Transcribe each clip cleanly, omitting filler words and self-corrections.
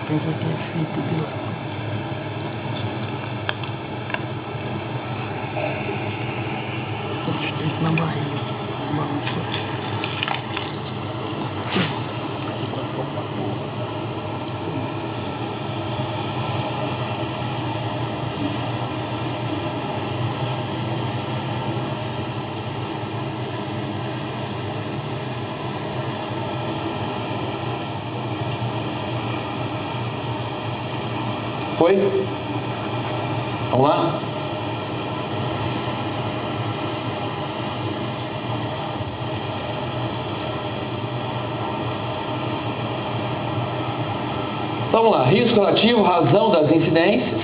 Eu já tenho feito de lá. Sustento na barriga. Balança. Foi? Vamos lá? Vamos lá. Risco relativo, razão das incidências.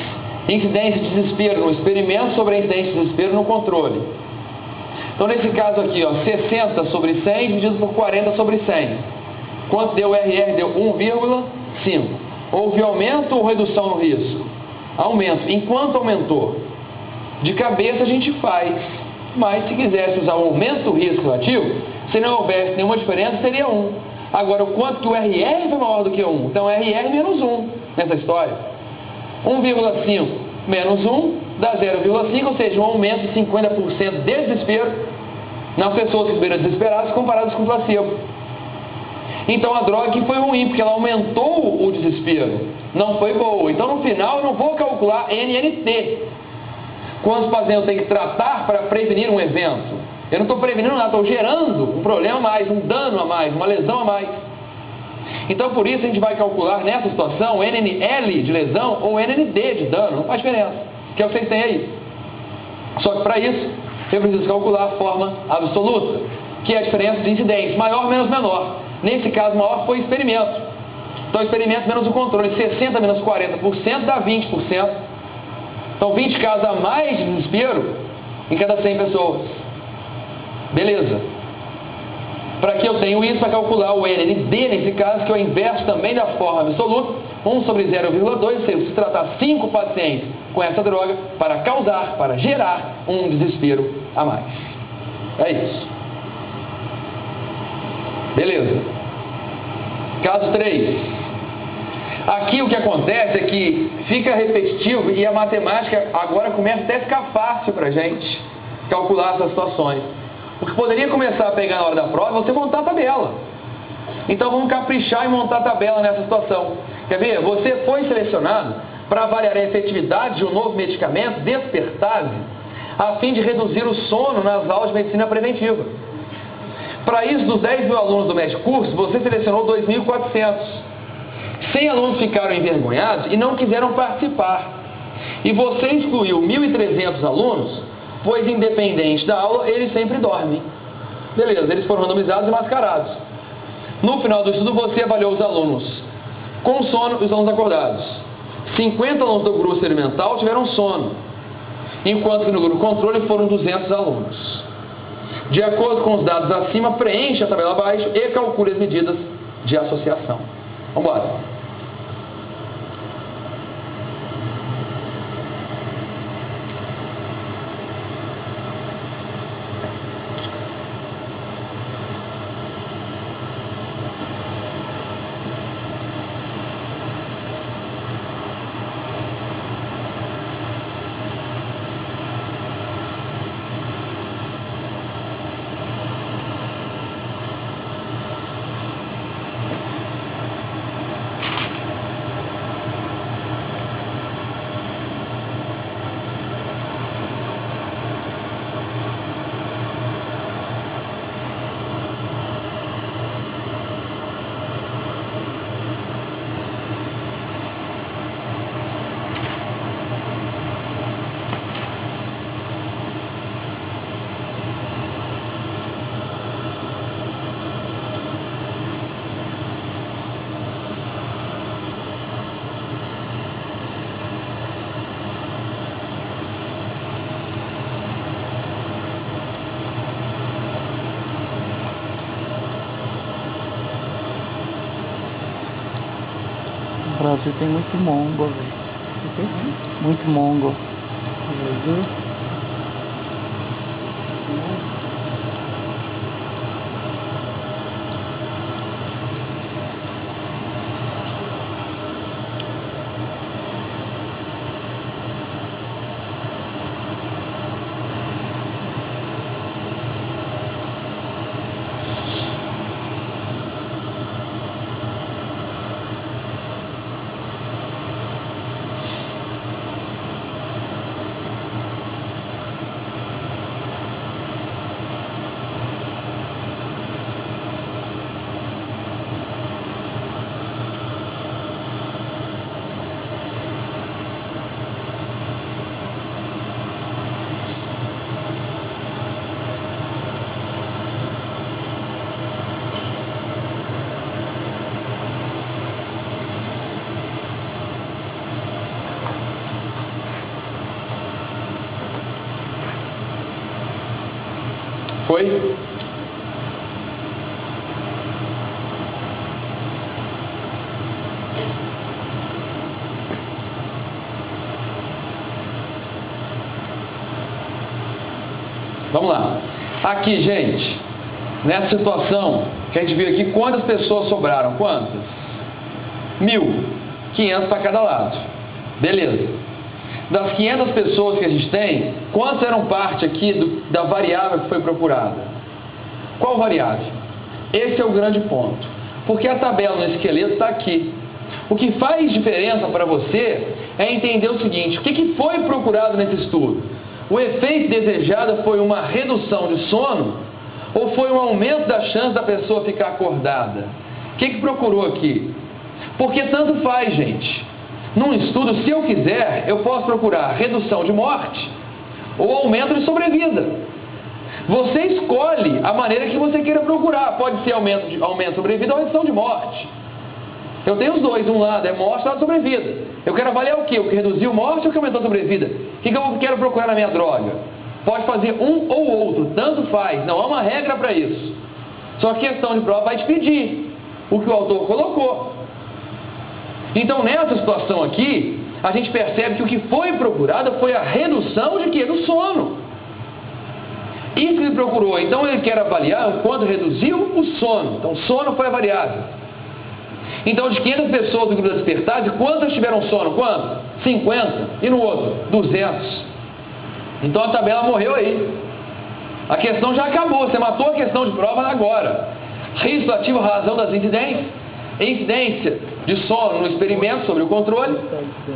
Incidência de desespero no experimento sobre a incidência de desespero no controle. Então, nesse caso aqui, ó, 60 sobre 100 dividido por 40 sobre 100. Quanto deu RR? Deu 1,5. Houve aumento ou redução no risco? Aumento. Enquanto aumentou? De cabeça a gente faz. Mas se quisesse usar o aumento do risco relativo, se não houvesse nenhuma diferença, seria 1. Agora, o quanto que o RR foi maior do que 1? Então, RR menos 1 nessa história. 1,5 menos 1 dá 0,5, ou seja, um aumento de 50% de desespero nas pessoas que estiveram desesperadas comparadas com o placebo. Então a droga aqui foi ruim, porque ela aumentou o desespero, não foi boa. Então no final eu não vou calcular NNT. Quantos pacientes eu tenho que tratar para prevenir um evento? Eu não estou prevenindo nada, estou gerando um problema a mais, um dano a mais, uma lesão a mais. Então por isso a gente vai calcular nessa situação NNL de lesão ou NND de dano, não faz diferença, que é o que vocês têm aí. Só que para isso eu preciso calcular a forma absoluta, que é a diferença de incidência, maior menos menor. Nesse caso, maior foi experimento. Então, experimento menos o controle. 60 menos 40% dá 20%. Então, 20 casos a mais de desespero em cada 100 pessoas. Beleza. Para que eu tenho isso? Para calcular o NND, nesse caso, que é o inverso também da forma absoluta. 1 sobre 0,2, ou seja, se tratar 5 pacientes com essa droga para causar, para gerar um desespero a mais. É isso. Beleza. Caso 3. Aqui o que acontece é que fica repetitivo e a matemática agora começa até a ficar fácil para a gente calcular essas situações. Porque poderia começar a pegar na hora da prova você montar a tabela. Então vamos caprichar e montar a tabela nessa situação. Quer ver? Você foi selecionado para avaliar a efetividade de um novo medicamento, Despertase, a fim de reduzir o sono nas aulas de medicina preventiva. Para isso, dos 10 mil alunos do MED Curso, você selecionou 2.400. 100 alunos ficaram envergonhados e não quiseram participar. E você excluiu 1.300 alunos, pois independente da aula, eles sempre dormem. Beleza, eles foram randomizados e mascarados. No final do estudo, você avaliou os alunos com sono e os alunos acordados. 50 alunos do grupo experimental tiveram sono, enquanto que no grupo controle foram 200 alunos. De acordo com os dados acima, preencha a tabela abaixo e calcule as medidas de associação. Vamos embora. O Brasil tem muito mongo, velho. Muito mongo. Foi? Vamos lá. Aqui, gente, nessa situação que a gente viu aqui, quantas pessoas sobraram? Quantas? 1.000. 500 para cada lado. Beleza. Das 500 pessoas que a gente tem, quantas eram parte aqui da variável que foi procurada? Qual variável? Esse é o grande ponto. Porque a tabela no esqueleto está aqui. O que faz diferença para você é entender o seguinte: o que foi procurado nesse estudo? O efeito desejado foi uma redução de sono ou foi um aumento da chance da pessoa ficar acordada? O que procurou aqui? Porque tanto faz, gente. Num estudo, se eu quiser, eu posso procurar redução de morte ou aumento de sobrevida. Você escolhe a maneira que você queira procurar. Pode ser aumento de sobrevida ou redução de morte. Eu tenho os dois, um lado é morte, outro lado é sobrevida. Eu quero avaliar o quê? O que reduziu morte ou o que aumentou a sobrevida? O que eu quero procurar na minha droga? Pode fazer um ou outro, tanto faz, não há uma regra para isso. Só que a questão de prova vai te pedir o que o autor colocou. Então, nessa situação aqui, a gente percebe que o que foi procurado foi a redução de quê? Do sono. Isso que ele procurou. Então, ele quer avaliar o quanto reduziu o sono. Então, o sono foi a variável. Então, de 500 pessoas do grupo da despertade, quantas tiveram sono? Quanto? 50. E no outro? 200. Então, a tabela morreu aí. A questão já acabou. Você matou a questão de prova agora. Risco ativo, razão das incidências. Incidência de sono no experimento sobre o controle,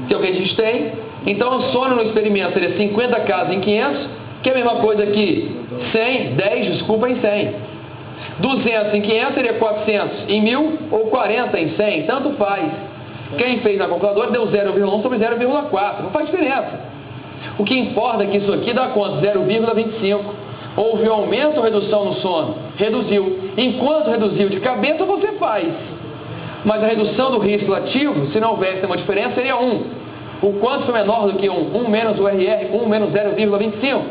que é o que a gente tem. Então, o sono no experimento seria 50 casos em 500, que é a mesma coisa aqui. 100, 10, desculpa, em 100. 200 em 500 seria 400 em 1.000 ou 40 em 100, tanto faz. Quem fez na calculadora deu 0,1 sobre 0,4, não faz diferença. O que importa é que isso aqui dá quanto? 0,25. Houve aumento ou redução no sono? Reduziu. Enquanto reduziu de cabeça, você faz. Mas a redução do risco ativo, se não houvesse uma diferença, seria 1. O quanto foi menor do que 1? 1 menos o RR, 1 menos 0,25.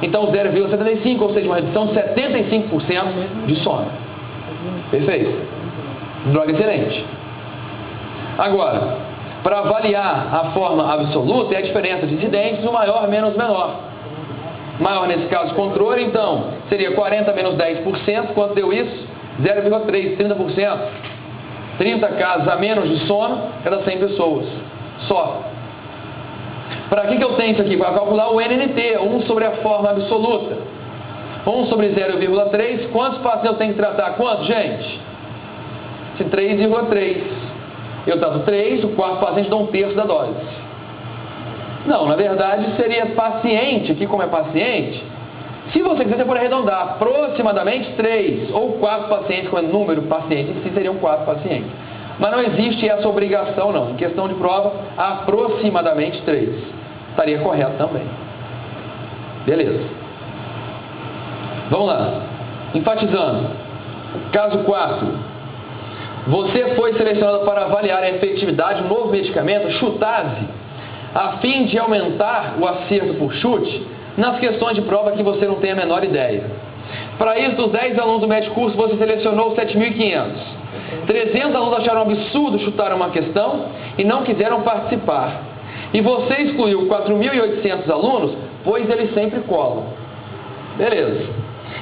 Então, 0,75, ou seja, uma redução de 75% de sono. Perfeito. Droga excelente. Agora, para avaliar a forma absoluta, é a diferença de incidentes, o maior menos o menor. Maior, nesse caso, controle, então, seria 40 menos 10%. Quanto deu isso? 0,3, 30%. 30 casos a menos de sono cada 100 pessoas. Só. Para que eu tenho isso aqui? Para calcular o NNT, 1 sobre a forma absoluta. 1 sobre 0,3. Quantos pacientes eu tenho que tratar? Quantos, gente? 3,3. Eu trato 3, o quarto paciente dá 1/3 da dose. Não, na verdade seria paciente, aqui como é paciente, se você quiser, você pode arredondar aproximadamente 3 ou 4 pacientes, com o número de pacientes, em si seriam 4 pacientes. Mas não existe essa obrigação, não. Em questão de prova, aproximadamente 3. Estaria correto também. Beleza. Vamos lá. Enfatizando. Caso 4. Você foi selecionado para avaliar a efetividade de um novo medicamento, chutase, a fim de aumentar o acerto por chute nas questões de prova que você não tem a menor ideia. Para isso, dos 10 alunos do médio curso, você selecionou 7.500. 300 alunos acharam absurdo chutar uma questão e não quiseram participar. E você excluiu 4.800 alunos, pois eles sempre colam. Beleza.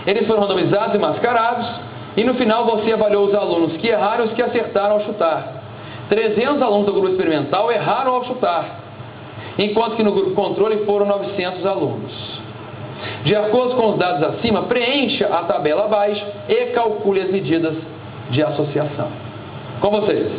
Eles foram randomizados e mascarados, e no final você avaliou os alunos que erraram e os que acertaram ao chutar. 300 alunos do grupo experimental erraram ao chutar, enquanto que no grupo controle foram 900 alunos. De acordo com os dados acima, preencha a tabela abaixo e calcule as medidas de associação. Com vocês.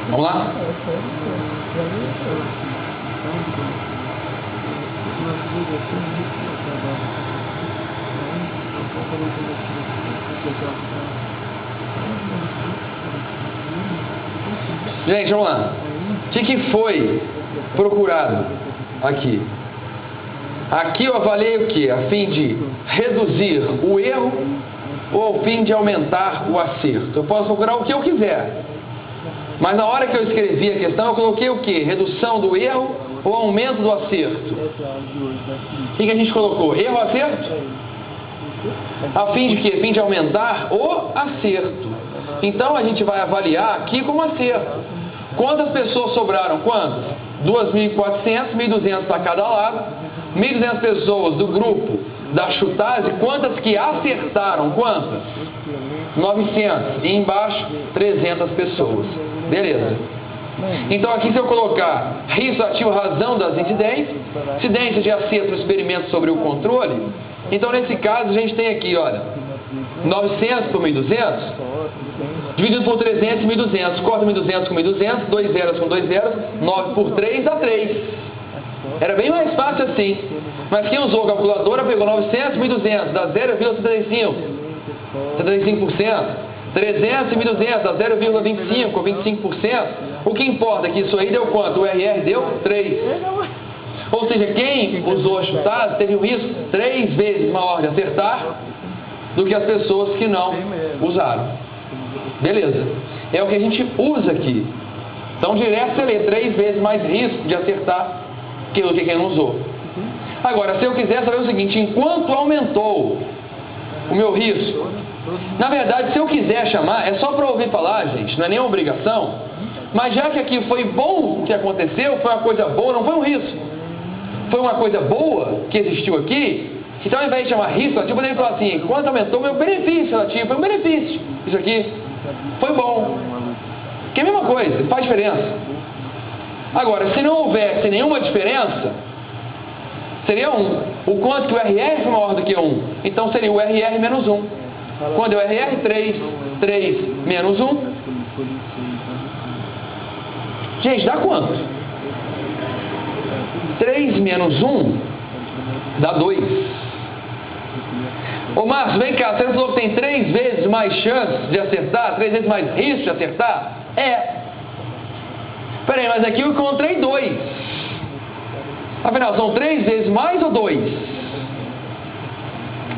Vamos lá? Gente, vamos lá. O que foi procurado aqui? Aqui eu avaliei o que? A fim de reduzir o erro ou ao fim de aumentar o acerto? Eu posso procurar o que eu quiser. Mas na hora que eu escrevi a questão, eu coloquei o que? Redução do erro ou aumento do acerto? O que a gente colocou? Erro ou acerto? A fim de quê? A fim de aumentar o acerto. Então a gente vai avaliar aqui como acerto. Quantas pessoas sobraram? Quantas? 2.400, 1.200 para cada lado. 1.200 pessoas do grupo da chutagem. Quantas que acertaram? Quantas? 900. E embaixo, 300 pessoas. Beleza. Então aqui se eu colocar risco ativo razão das incidências, incidência de acerto no experimento sobre o controle, então nesse caso a gente tem aqui, olha, 900 por 1.200, dividido por 300 e 1.200, corta 1.200 com 1.200, 2 zeros com 2 zeros, 9 por 3 dá 3. Era bem mais fácil assim, mas quem usou a calculadora pegou 900 e 1.200, dá 0,75, 75%. 300 e 1.200 dá 0,25 ou 25%. O que importa é que isso aí deu quanto? O RR deu 3. Ou seja, quem usou a chutada teve um risco 3 vezes maior de acertar do que as pessoas que não usaram. Beleza. É o que a gente usa aqui. Então, direto você lê 3 vezes mais risco de acertar do que quem não usou. Agora, se eu quiser saber o seguinte, enquanto aumentou o meu risco, na verdade, se eu quiser chamar, é só para ouvir falar, gente, não é nenhuma obrigação, mas já que aqui foi bom o que aconteceu, foi uma coisa boa, não foi um risco, foi uma coisa boa que existiu aqui, então ao invés de chamar risco, eu poderia falar assim, quanto aumentou meu benefício relativo, foi um benefício, isso aqui foi bom, que é a mesma coisa, faz diferença. Agora, se não houvesse nenhuma diferença, seria 1. O quanto que o RR foi maior do que 1? Então seria o RR menos 1. Quando é o RR, 3 menos 1. Gente, dá quanto? 3 menos 1 dá 2. Ô Márcio, vem cá, você não falou que tem 3 vezes mais chance de acertar? 3 vezes mais risco de acertar? É. Peraí, mas aqui eu encontrei 2. Afinal, são 3 vezes mais ou 2?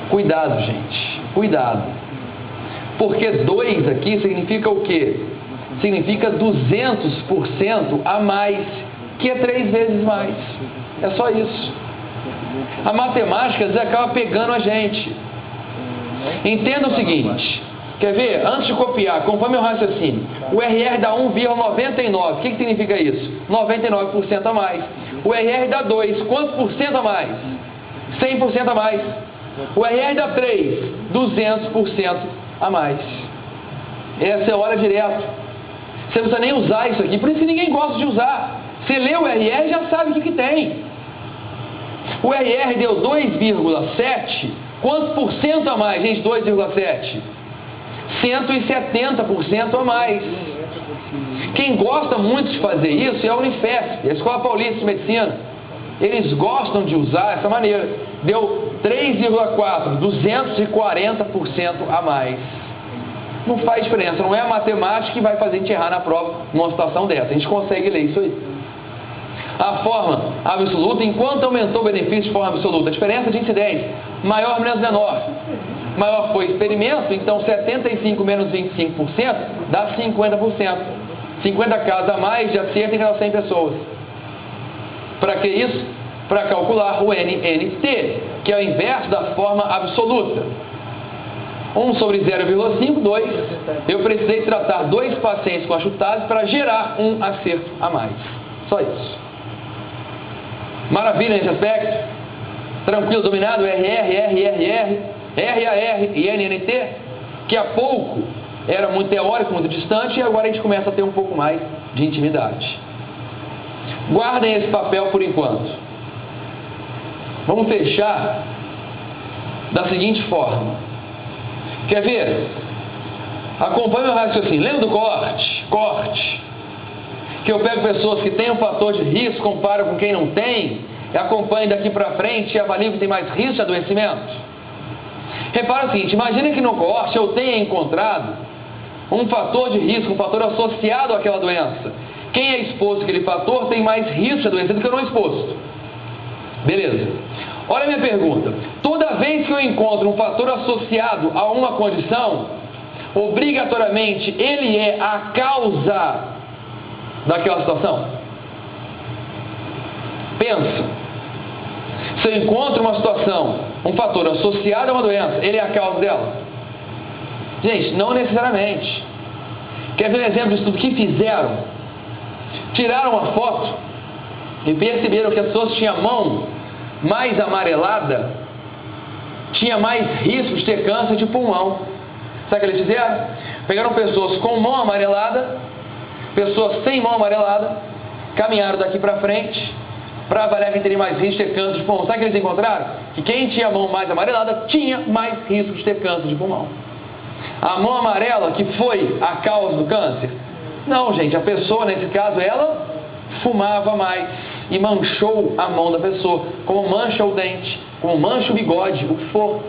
Cuidado, gente. Cuidado. Porque 2 aqui significa o quê? Significa 200% a mais, que é 3 vezes mais. É só isso. A matemática às vezes acaba pegando a gente. Entenda o seguinte. Quer ver? Antes de copiar, conforme meu raciocínio, o RR dá 1,99. O que significa isso? 99% a mais. O RR dá 2. Quantos por cento a mais? 100% a mais. O RR dá 3. 200% a mais. Essa é a hora direto. Você não precisa nem usar isso aqui. Por isso que ninguém gosta de usar. Você lê o RR e já sabe o que tem. O RR deu 2,7. Quantos por cento a mais, gente? 2,7. 170% a mais. Quem gosta muito de fazer isso é a Unifesp, a Escola Paulista de Medicina. Eles gostam de usar essa maneira. Deu 3,4, 240% a mais. não faz diferença. Não é a matemática que vai fazer a gente errar na prova numa situação dessa. A gente consegue ler isso aí. A forma absoluta, enquanto aumentou o benefício de forma absoluta, a diferença de incidência, maior menos menor. Maior foi experimento, então 75 menos 25% dá 50%. 50 casos a mais de acerto em cada 100 pessoas. Para que isso? Para calcular o NNT, que é o inverso da forma absoluta. 1 sobre 0,5, 2. Eu precisei tratar 2 pacientes com achutados para gerar um acerto a mais. Só isso. Maravilha nesse aspecto? Tranquilo, dominado? RR, RAR e NNT, que há pouco era muito teórico, muito distante, e agora a gente começa a ter um pouco mais de intimidade. Guardem esse papel por enquanto. Vamos fechar da seguinte forma. Quer ver? Acompanhe o raciocínio. Lembra do corte? Que eu pego pessoas que têm um fator de risco, comparo com quem não tem, e acompanho daqui para frente e avalio que tem mais risco de adoecimento. Repara o seguinte, imagine que no corte eu tenha encontrado um fator de risco, um fator associado àquela doença. Quem é exposto àquele fator tem mais risco de adoecer do que o não exposto. Beleza. Olha a minha pergunta. Toda vez que eu encontro um fator associado a uma condição, obrigatoriamente ele é a causa daquela situação? Pensa. Se eu encontro uma situação, um fator associado a uma doença, ele é a causa dela? Gente, não necessariamente. Quer ver um exemplo disso tudo que fizeram? Tiraram uma foto e perceberam que as pessoas tinham a mão mais amarelada, tinha mais risco de ter câncer de pulmão. Sabe o que eles fizeram? Pegaram pessoas com mão amarelada, pessoas sem mão amarelada, caminharam daqui para frente para avaliar quem teria mais risco de ter câncer de pulmão. Sabe o que eles encontraram? Que quem tinha a mão mais amarelada tinha mais risco de ter câncer de pulmão. A mão amarela que foi a causa do câncer? Não, gente, a pessoa, nesse caso, ela fumava mais e manchou a mão da pessoa, como mancha o dente, como mancha o bigode, o que for.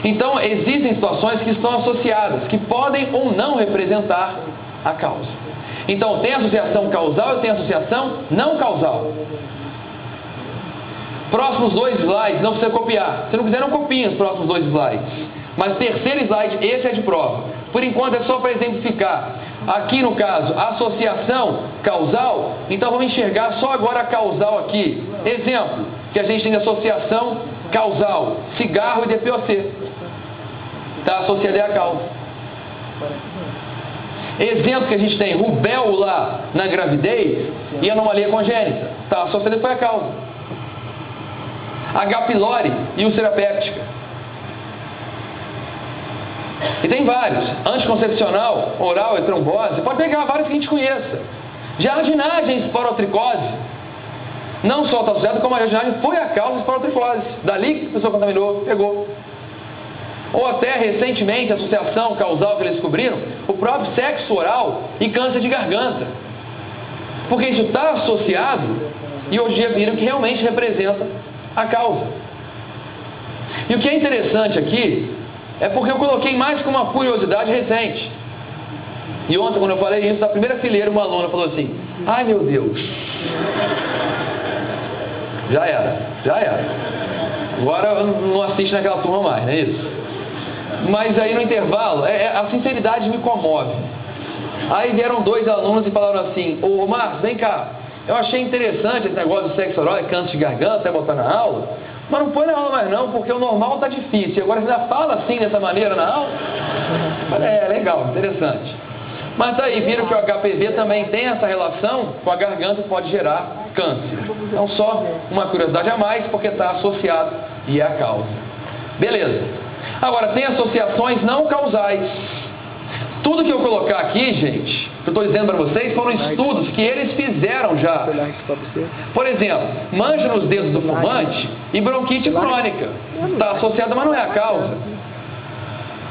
Então, existem situações que estão associadas, que podem ou não representar a causa. Então, tem associação causal e tem associação não causal. Próximos 2 slides, não precisa copiar. Se não quiser, não copiem os próximos 2 slides. Mas o terceiro slide, esse é de prova. Por enquanto, é só para exemplificar. Aqui, no caso, associação causal. Então, vamos enxergar só agora a causal aqui. Exemplo, que a gente tem de associação causal. Cigarro e DPOC. Está associado à causa. Exemplo que a gente tem, rubéola na gravidez e anomalia congênita. Está associado foi a causa. H. pylori e úlcera péptica. E tem vários. Anticoncepcional, oral e trombose. Pode pegar vários que a gente conheça. Jardinagem e esporotricose. Não só está associado, como a jardinagem foi a causa da esporotricose. Dali que a pessoa contaminou, pegou. Ou até recentemente, a associação causal que eles descobriram, o próprio sexo oral e câncer de garganta. Porque isso está associado e hoje em dia viram que realmente representa a causa. E o que é interessante aqui é porque eu coloquei mais como uma curiosidade recente. E ontem, quando eu falei isso, na primeira fileira, uma aluna falou assim: ai meu Deus, já era. Agora não assiste naquela turma mais, não é isso? Mas aí no intervalo, a sinceridade me comove. Aí vieram 2 alunos e falaram assim: ô Marcos, vem cá, eu achei interessante esse negócio de sexo oral e câncer de garganta, até botar na aula, mas não põe na aula mais não, porque o normal tá difícil. Agora você ainda fala assim, dessa maneira na aula? Legal, interessante. Mas aí viram que o HPV também tem essa relação com a garganta e pode gerar câncer. Então só uma curiosidade a mais, porque está associado e é a causa. Beleza. Agora, tem associações não causais. Tudo que eu colocar aqui, gente, que eu estou dizendo para vocês, foram estudos que eles fizeram já. Por exemplo, mancha nos dedos do fumante e bronquite crônica. Está associado, mas não é a causa.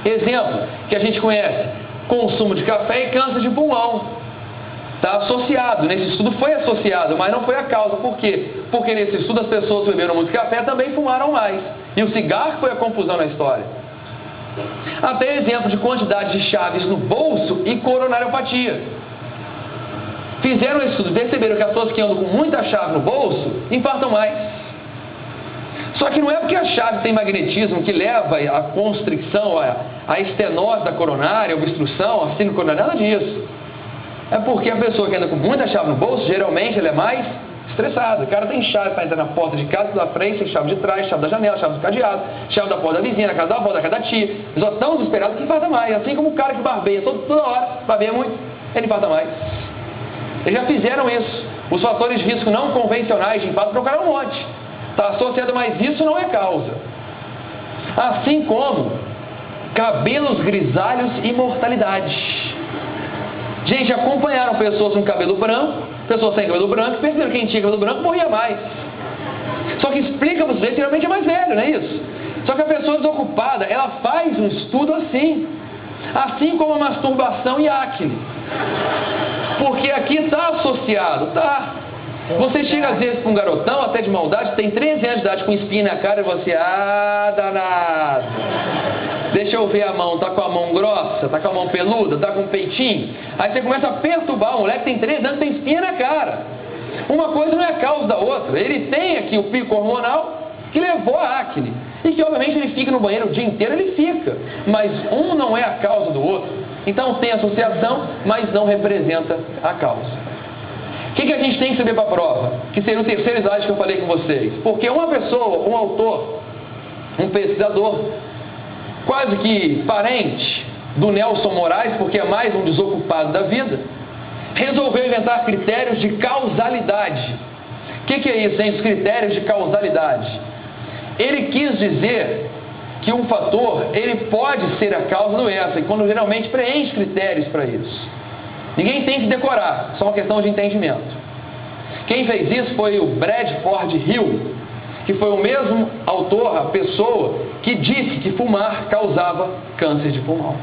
Exemplo que a gente conhece: consumo de café e câncer de pulmão. Está associado. Nesse estudo foi associado, mas não foi a causa. Por quê? Porque nesse estudo as pessoas que beberam muito café também fumaram mais. E o cigarro foi a confusão na história. Até exemplo de quantidade de chaves no bolso e coronariopatia. Fizeram um estudo, perceberam que as pessoas que andam com muita chave no bolso infartam mais. Só que não é porque a chave tem magnetismo que leva à constricção, à estenose da coronária, obstrução, a síndrome coronária, nada disso. É porque a pessoa que anda com muita chave no bolso, geralmente ela é mais estressada. O cara tem chave para entrar na porta de casa, da frente, tem chave de trás, chave da janela, chave do cadeado, chave da porta da vizinha, da casa da avó, da casa da tia. Eles só tão desesperados que infarta mais. Assim como o cara que barbeia toda hora, barbeia muito, ele infarta mais. Eles já fizeram isso. Os fatores de risco não convencionais de infarto procuraram um monte. Está associado, mas isso não é causa. Assim como cabelos grisalhos e mortalidade. Gente, acompanharam pessoas com cabelo branco, pessoas sem cabelo branco, perceberam que quem tinha cabelo branco morria mais. Só que explica para vocês, geralmente é mais velho, não é isso? Só que a pessoa desocupada, ela faz um estudo assim. Assim como a masturbação e acne. Porque aqui está associado, tá? Você chega às vezes com um garotão, até de maldade, tem 13 anos de idade com espinha na cara e você, danado. Deixa eu ver a mão, tá com a mão grossa, tá com a mão peluda, tá com o peitinho. Aí você começa a perturbar o moleque, tem 13 anos, tem espinha na cara. Uma coisa não é a causa da outra. Ele tem aqui o pico hormonal que levou a acne. E que obviamente ele fica no banheiro o dia inteiro, ele fica. Mas um não é a causa do outro. Então tem associação, mas não representa a causa. O que a gente tem que saber para a prova? Que seria o terceiro slide que eu falei com vocês. Porque uma pessoa, um autor, um pesquisador, quase que parente do Nelson Moraes, porque é mais um desocupado da vida, resolveu inventar critérios de causalidade. O que é isso, hein? Os critérios de causalidade. Ele quis dizer que um fator, ele pode ser a causa da doença, e quando geralmente preenche critérios para isso. Ninguém tem que decorar, só uma questão de entendimento. Quem fez isso foi o Bradford Hill, que foi o mesmo autor, a pessoa, que disse que fumar causava câncer de pulmão.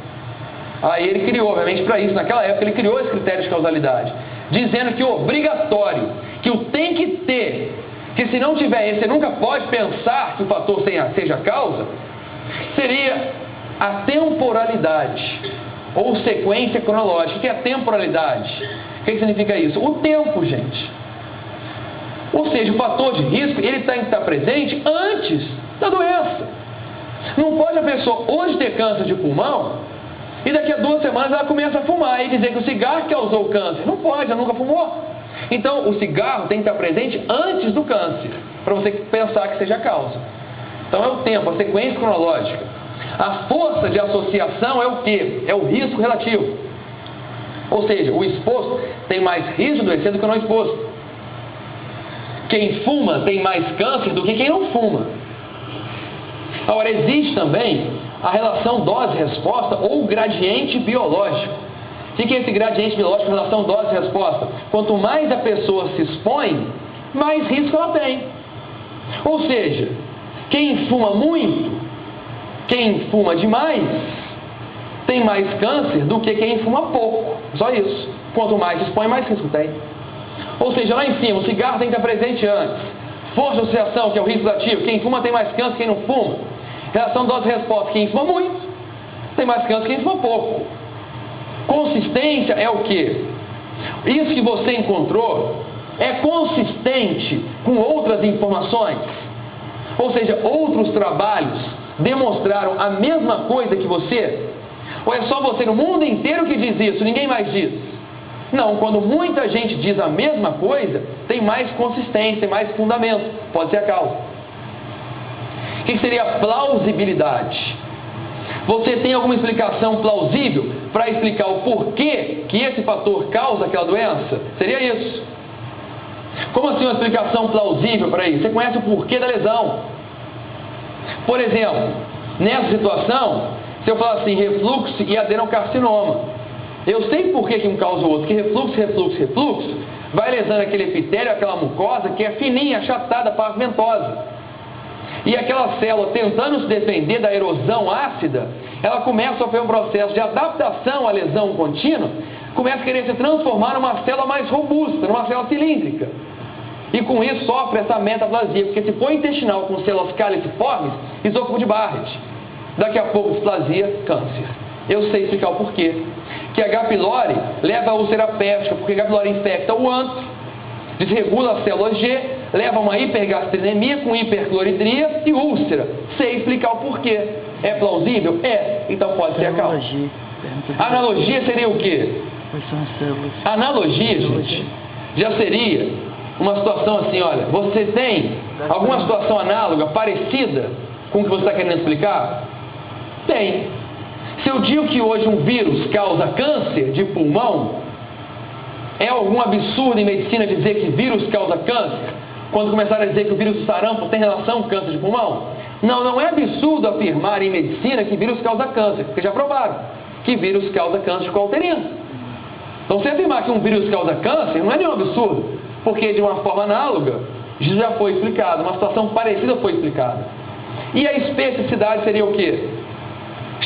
Aí ele criou, obviamente para isso, naquela época ele criou esse critério de causalidade, dizendo que o obrigatório, que o tem que ter, que se não tiver esse, você nunca pode pensar que o fator seja a causa, seria a temporalidade, ou sequência cronológica. O que é temporalidade? O que significa isso? O tempo, gente. Ou seja, o fator de risco, ele tem que estar presente antes da doença. Não pode a pessoa hoje ter câncer de pulmão e daqui a 2 semanas ela começa a fumar e dizer que o cigarro causou o câncer. Não pode, ela nunca fumou. Então, o cigarro tem que estar presente antes do câncer, para você pensar que seja a causa. Então, é o tempo, a sequência cronológica. A força de associação é o quê? É o risco relativo. Ou seja, o exposto tem mais risco de adoecer do que o não exposto. Quem fuma tem mais câncer do que quem não fuma. Agora, existe também a relação dose-resposta ou gradiente biológico. O que é esse gradiente biológico em relação dose-resposta? Quanto mais a pessoa se expõe, mais risco ela tem. Ou seja, quem fuma muito, quem fuma demais, tem mais câncer do que quem fuma pouco. Só isso. Quanto mais se expõe, mais risco tem. Ou seja, lá em cima, o cigarro tem que estar presente antes. Força de associação, que é o risco ativo. Quem fuma tem mais câncer que quem não fuma. Relação dose-resposta. Quem fuma muito, tem mais câncer que quem fuma pouco. Consistência é o quê? Isso que você encontrou é consistente com outras informações? Ou seja, outros trabalhos demonstraram a mesma coisa que você? Ou é só você no mundo inteiro que diz isso, ninguém mais diz? Não, quando muita gente diz a mesma coisa, tem mais consistência, tem mais fundamento, pode ser a causa. O que seria plausibilidade? Você tem alguma explicação plausível para explicar o porquê que esse fator causa aquela doença? Seria isso. Como assim uma explicação plausível para isso? Você conhece o porquê da lesão. Por exemplo, nessa situação, se eu falar assim, refluxo e adenocarcinoma, eu sei por que um causa o outro, que refluxo, vai lesando aquele epitélio, aquela mucosa que é fininha, achatada, pavimentosa. E aquela célula, tentando se defender da erosão ácida, ela começa a sofrer um processo de adaptação à lesão contínua, começa a querer se transformar numa célula mais robusta, numa célula cilíndrica. E com isso sofre essa metaplasia, porque se for intestinal com células caliciformes, esôfago de Barrett. daqui a pouco displasia, câncer. Eu sei explicar o porquê. Que H. pylori leva a úlcera péptica, porque H. pylori infecta o antro, desregula as células G, leva a uma hipergastrinemia com hipercloridria e úlcera. Sei explicar o porquê. É plausível? É. Então pode ser a causa. Analogia seria o quê? Quais são as células? Analogia, gente, já seria uma situação assim, olha, você tem alguma situação análoga, parecida com o que você está querendo explicar? Tem. Se eu digo que hoje um vírus causa câncer de pulmão, é algum absurdo em medicina dizer que vírus causa câncer? Quando começaram a dizer que o vírus do sarampo tem relação com câncer de pulmão? Não, não é absurdo afirmar em medicina que vírus causa câncer, porque já provaram que vírus causa câncer uterino. Então, se afirmar que um vírus causa câncer, não é nenhum absurdo, porque de uma forma análoga, isso já foi explicado, uma situação parecida foi explicada. E a especificidade seria o quê?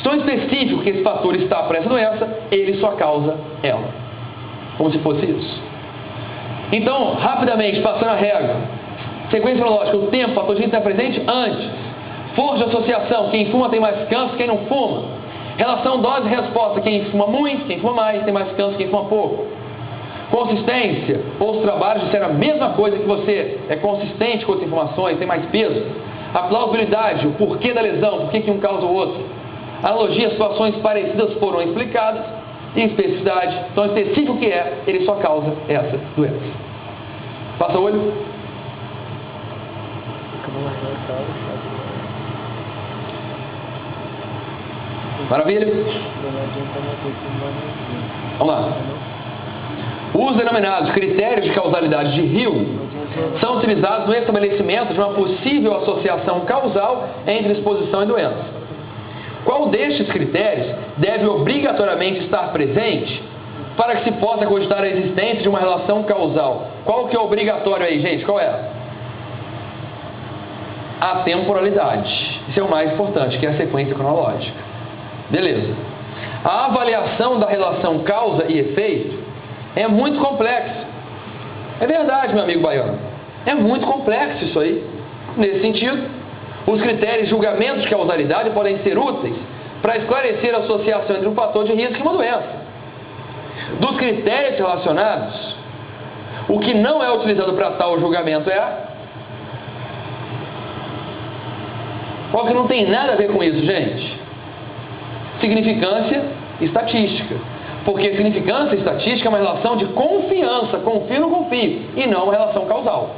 Tão específico que esse fator está para essa doença, ele só causa ela. Como se fosse isso. Então, rapidamente, passando a regra. Sequência cronológica, o tempo, patogênico está presente antes. Força de associação, quem fuma tem mais câncer, quem não fuma. Relação dose e resposta, quem fuma muito, quem fuma mais, tem mais câncer, quem fuma pouco. Consistência, ou os trabalhos disseram a mesma coisa que você é consistente com as informações, tem mais peso. A plausibilidade, o porquê da lesão, por que um causa o outro. Analogia, situações parecidas foram explicadas. E especificidade, tão específico que é, ele só causa essa doença. Passa o olho. Maravilha? Vamos lá. Os denominados critérios de causalidade de Hill são utilizados no estabelecimento de uma possível associação causal entre exposição e doença. Qual destes critérios deve obrigatoriamente estar presente para que se possa cogitar a existência de uma relação causal? Qual que é obrigatório aí, gente? Qual é? A temporalidade. Isso é o mais importante, que é a sequência cronológica. Beleza. A avaliação da relação causa e efeito é muito complexa. É verdade, meu amigo baiano. É muito complexo isso aí. Nesse sentido, os critérios de julgamento de causalidade podem ser úteis para esclarecer a associação entre um fator de risco e uma doença. Dos critérios relacionados, o que não é utilizado para tal julgamento é qual que não tem nada a ver com isso, gente? Significância estatística. Porque significância estatística é uma relação de confiança, confio ou não confio, e não uma relação causal.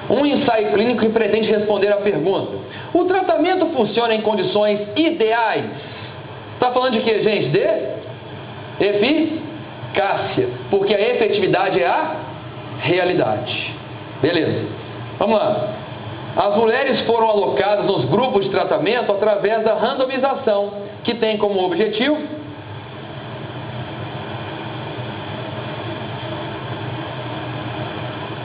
Um ensaio clínico que pretende responder à pergunta: o tratamento funciona em condições ideais? Está falando de quê, gente? De eficácia. Porque a efetividade é a realidade. Beleza. Vamos lá. As mulheres foram alocadas nos grupos de tratamento através da randomização, que tem como objetivo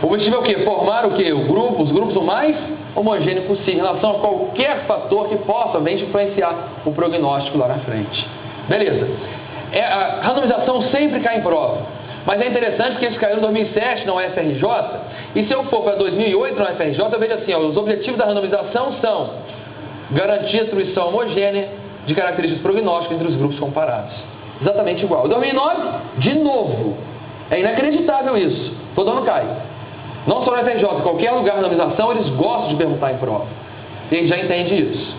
o objetivo é o quê? Formar o quê? Os grupos o mais homogêneo possível em relação a qualquer fator que possa bem influenciar o prognóstico lá na frente. Beleza. A randomização sempre cai em prova. Mas é interessante porque isso caiu em 2007 na UFRJ. E se eu for para 2008 na UFRJ, eu vejo assim, ó, os objetivos da randomização são garantir a distribuição homogênea de características prognósticas entre os grupos comparados. Exatamente igual. 2009, de novo. É inacreditável isso. Todo ano cai. Não só na UFRJ, qualquer lugar de randomização, eles gostam de perguntar em prova. E a gente já entende isso.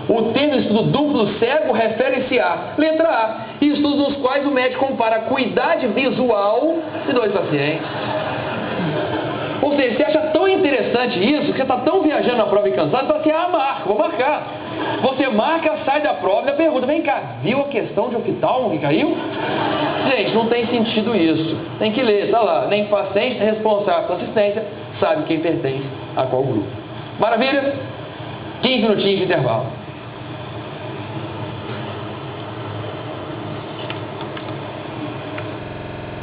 O termo de estudo duplo cego refere-se a, letra A, estudos nos quais o médico compara a acuidade visual de dois pacientes. Ou seja, você acha tão interessante isso, que você está tão viajando na prova e cansado, você fala assim, marca, vou marcar. Você marca, sai da prova e pergunta, vem cá, viu a questão de oftalmo que caiu? Gente, não tem sentido isso. Tem que ler, tá lá. Nem paciente responsável pela assistência sabe quem pertence a qual grupo. Maravilha? 15 minutinhos de intervalo.